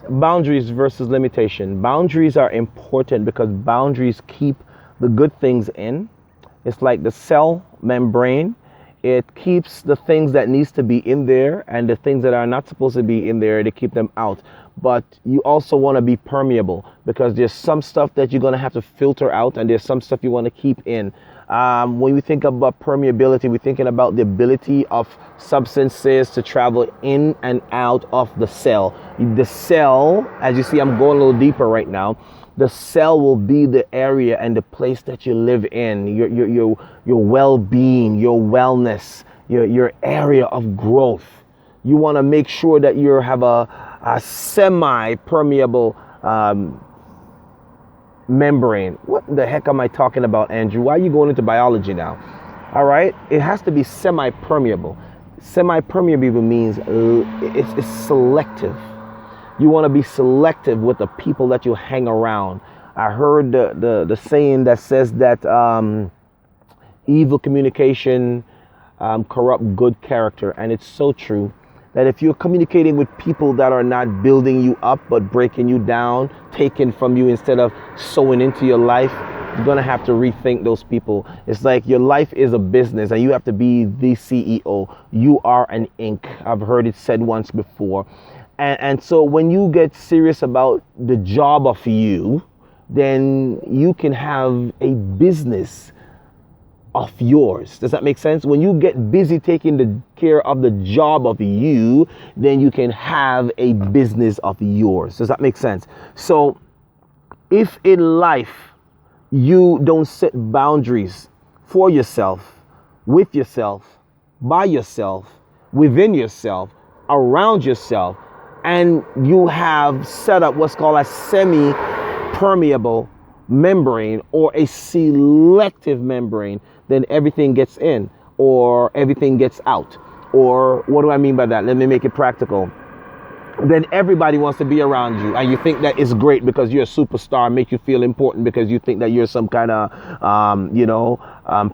Boundaries versus limitation. Boundaries are important because boundaries keep the good things in. It's like the cell membrane. It keeps the things that needs to be in there, and the things that are not supposed to be in there, to keep them out. But you also want to be permeable because there's some stuff that you're going to have to filter out, and there's some stuff you want to keep in. When we think about permeability, we're thinking about the ability of substances to travel in and out of the cell. The cell, as you see, I'm going a little deeper right now. The cell will be the area and the place that you live in, your well-being, your wellness, your area of growth. You want to make sure that you have a semi-permeable membrane. What the heck am I talking about, Andrew? Why are you going into biology now? All right, it has to be semi-permeable. Semi-permeable means it's selective. You want to be selective with the people that you hang around. I heard the saying that says that evil communication corrupt good character, and it's so true. That if you're communicating with people that are not building you up but breaking you down, taking from you instead of sowing into your life, you're going to have to rethink those people. It's like your life is a business and you have to be the CEO. You are an ink. I've heard it said once before. And so when you get serious about the job of you, then you can have a business of yours. Does that make sense? When you get busy taking the care of the job of you, then you can have a business of yours. Does that make sense? So if in life you don't set boundaries for yourself, with yourself, by yourself, within yourself, around yourself, and you have set up what's called a semi-permeable membrane or a selective membrane, then everything gets in or everything gets out. Or what do I mean by that? Let me make it practical. Then everybody wants to be around you, and you think that it's great because you're a superstar, make you feel important because you think that you're some kind of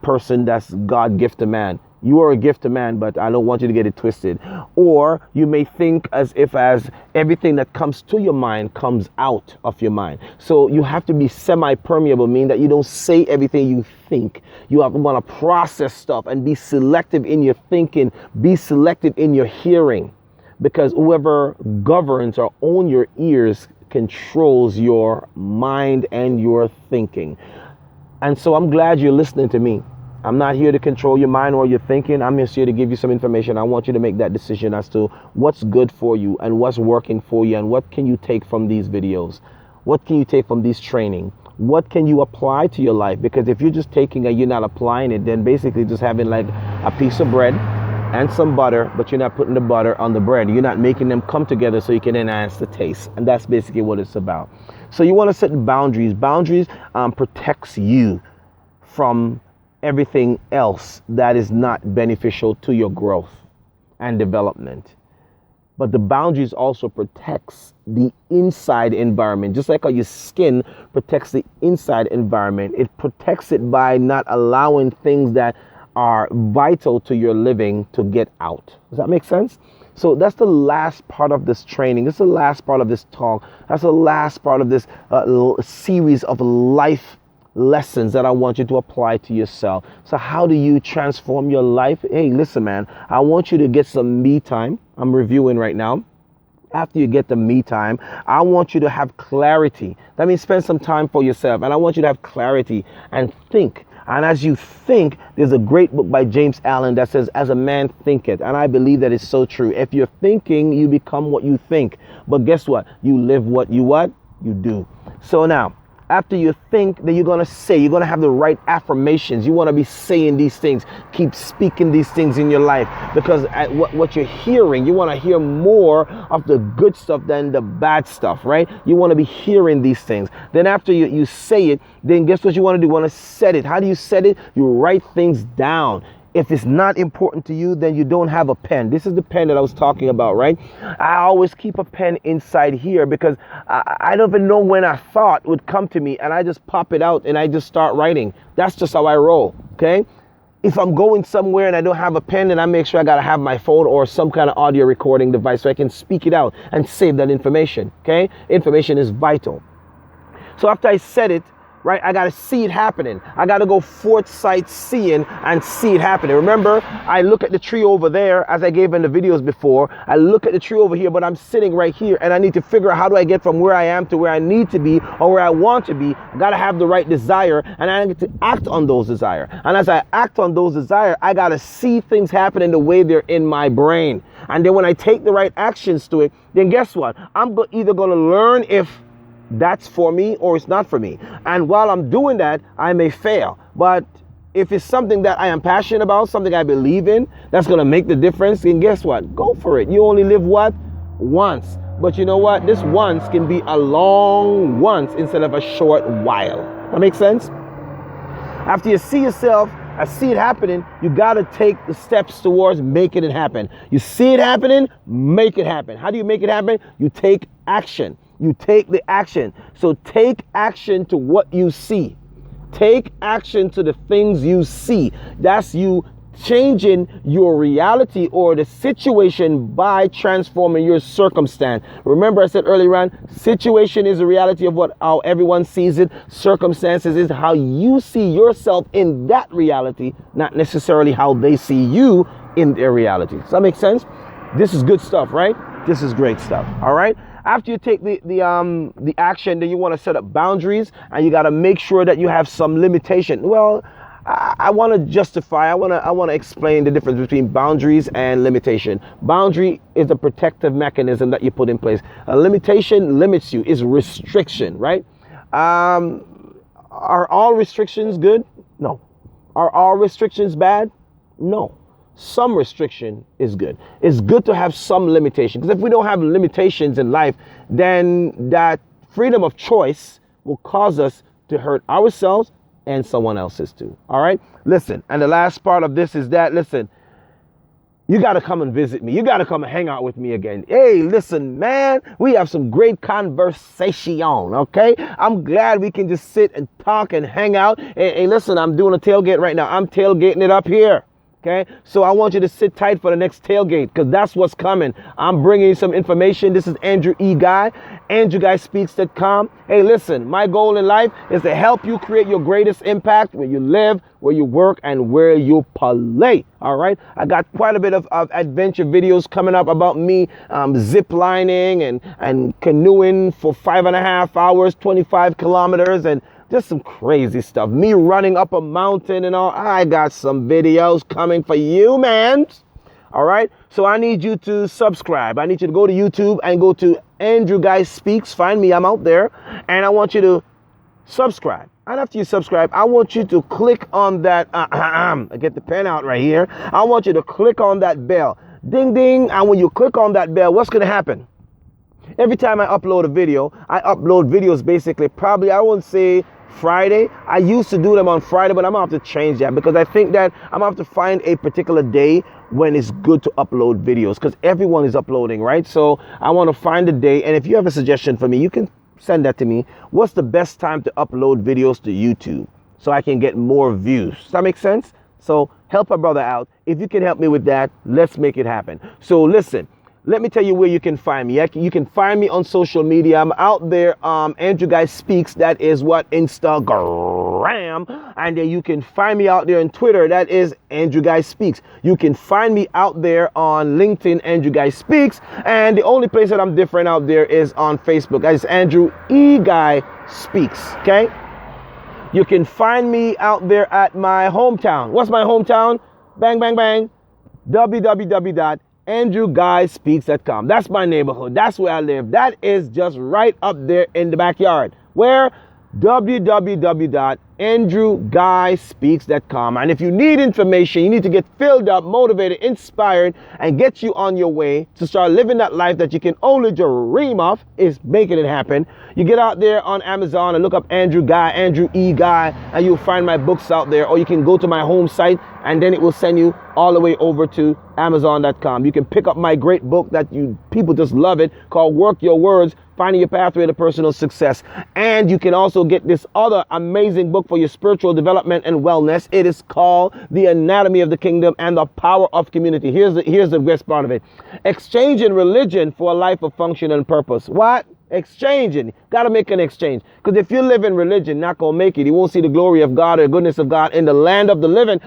person that's God gifted man. You are a gifted man, but I don't want you to get it twisted. Or you may think as if as everything that comes to your mind comes out of your mind. So you have to be semi-permeable, meaning that you don't say everything you think. You have to want to process stuff and be selective in your thinking, be selective in your hearing, because whoever governs or owns your ears controls your mind and your thinking. And so I'm glad you're listening to me. I'm not here to control your mind or your thinking. I'm just here to give you some information. I want you to make that decision as to what's good for you and what's working for you and what can you take from these videos. What can you take from these training? What can you apply to your life? Because if you're just taking and you're not applying it, then basically just having like a piece of bread and some butter, but you're not putting the butter on the bread. You're not making them come together so you can enhance the taste. And that's basically what it's about. So you want to set boundaries. Boundaries protects you from everything else that is not beneficial to your growth and development. But the boundaries also protects the inside environment. Just like how your skin protects the inside environment, it protects it by not allowing things that are vital to your living to get out. Does that make sense? So that's the last part of this training. This is the last part of this talk. That's the last part of this series of life lessons that I want you to apply to yourself. So how do you transform your life? Hey, listen, man, I want you to get some me time. I'm reviewing right now. After you get the me time, I want you to have clarity. That means spend some time for yourself. And I want you to have clarity and think. And as you think, there's a great book by James Allen that says, as a man thinketh. And I believe that is so true. If you're thinking, you become what you think. But guess what? You live what? You do. So now, after you think, then you're going to say, you're going to have the right affirmations. You want to be saying these things. Keep speaking these things in your life, because at what you're hearing, you want to hear more of the good stuff than the bad stuff, right? You want to be hearing these things. Then after you say it, then guess what you want to do? You want to set it. How do you set it? You write things down. If it's not important to you, then you don't have a pen. This is the pen that I was talking about, right? I always keep a pen inside here because I don't even know when a thought would come to me, and I just pop it out and I just start writing. That's just how I roll, okay? If I'm going somewhere and I don't have a pen, then I make sure I gotta have my phone or some kind of audio recording device so I can speak it out and save that information, okay? Information is vital. So after I said it, right, I gotta see it happening. I gotta go foresight seeing and see it happening. Remember, I look at the tree over there, as I gave in the videos before. I look at the tree over here, but I'm sitting right here, and I need to figure out how do I get from where I am to where I need to be or where I want to be. I gotta have the right desire, and I get to act on those desires. And as I act on those desires, I gotta see things happening the way they're in my brain. And then when I take the right actions to it, then guess what? I'm either gonna learn if that's for me or it's not for me. And while I'm doing that, I may fail. But if it's something that I am passionate about, something I believe in, that's going to make the difference, then guess what? Go for it. You only live what? Once. But you know what? This once can be a long once instead of a short while. That makes sense? After you see yourself, I see it happening, you got to take the steps towards making it happen. You see it happening, make it happen. How do you make it happen? You take action. You take the action. So take action to what you see. Take action to the things you see. That's you changing your reality or the situation by transforming your circumstance. Remember I said earlier on, situation is the reality of how everyone sees it. Circumstances is how you see yourself in that reality, not necessarily how they see you in their reality. Does that make sense? This is good stuff, right? This is great stuff. All right. After you take the action, then you want to set up boundaries, and you got to make sure that you have some limitation. Well, I want to justify. I want to explain the difference between boundaries and limitation. Boundary is a protective mechanism that you put in place. A limitation limits you. Is restriction, right? Are all restrictions good? No. Are all restrictions bad? No. Some restriction is good. It's good to have some limitation, because if we don't have limitations in life, then that freedom of choice will cause us to hurt ourselves and someone else's too. All right. Listen. And the last part of this is that, listen, you got to come and visit me. You got to come and hang out with me again. Hey, listen, man, we have some great conversation. Okay. I'm glad we can just sit and talk and hang out. Hey, listen, I'm doing a tailgate right now. I'm tailgating it up here. Okay, so I want you to sit tight for the next tailgate, because that's what's coming. I'm bringing you some information. This is Andrew E. Guy, AndrewGuySpeaks.com. Hey, listen, my goal in life is to help you create your greatest impact where you live, where you work, and where you play. All right, I got quite a bit of adventure videos coming up about me zip lining and canoeing for 5.5 hours, 25 kilometers, and just some crazy stuff. Me running up a mountain and all. I got some videos coming for you, man. All right. So I need you to subscribe. I need you to go to YouTube and go to Andrew Guy Speaks. Find me. I'm out there. And I want you to subscribe. And after you subscribe, I want you to click on that. I get the pen out right here. I want you to click on that bell. Ding, ding. And when you click on that bell, what's going to happen? Every time I upload a video, I upload videos basically probably, I won't say Friday. I used to do them on Friday, but I'm gonna have to change that, because I think that I'm gonna have to find a particular day when it's good to upload videos, because everyone is uploading, right? So I want to find a day, and if you have a suggestion for me, you can send that to me. What's the best time to upload videos to YouTube so I can get more views? Does that make sense? So help a brother out. If you can help me with that, let's make it happen. So listen, let me tell you where you can find me. You can find me on social media. I'm out there. Andrew Guy Speaks. That is what? Instagram. And then you can find me out there on Twitter. That is Andrew Guy Speaks. You can find me out there on LinkedIn, Andrew Guy Speaks. And the only place that I'm different out there is on Facebook. That is Andrew E. Guy Speaks. Okay? You can find me out there at my hometown. What's my hometown? Bang, bang, bang. www.AndrewGuySpeaks.com. That's my neighborhood. That's where I live. That is just right up there in the backyard. Where? www.AndrewGuySpeaks.com. And if you need information, you need to get filled up, motivated, inspired, and get you on your way to start living that life that you can only dream of, is making it happen. You get out there on Amazon and look up Andrew Guy, Andrew E. Guy, and you'll find my books out there. Or you can go to my home site, and then it will send you all the way over to Amazon.com. You can pick up my great book that people just love it, called Work Your Words, Finding Your Pathway to Personal Success. And you can also get this other amazing book for your spiritual development and wellness. It is called The Anatomy of the Kingdom and the Power of Community. Here's the best part of it. Exchanging religion for a life of function and purpose. What? Exchanging. Got to make an exchange. Because if you live in religion, not going to make it. You won't see the glory of God or goodness of God in the land of the living.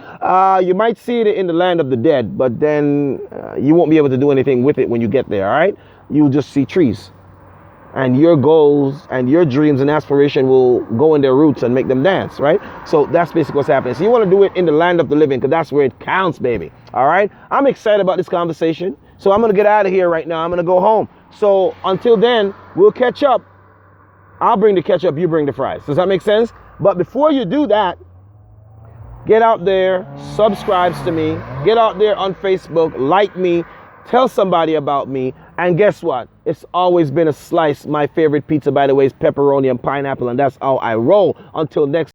You might see it in the land of the dead, but then you won't be able to do anything with it when you get there, all right? You'll just see trees. And your goals and your dreams and aspiration will go in their roots and make them dance, right? So that's basically what's happening. So you want to do it in the land of the living, because that's where it counts, baby. All right? I'm excited about this conversation. So I'm going to get out of here right now. I'm going to go home. So until then, we'll catch up. I'll bring the ketchup, you bring the fries. Does that make sense? But before you do that, get out there, subscribe to me, get out there on Facebook, like me, tell somebody about me, and guess what? It's always been a slice. My favorite pizza, by the way, is pepperoni and pineapple, and that's how I roll. Until next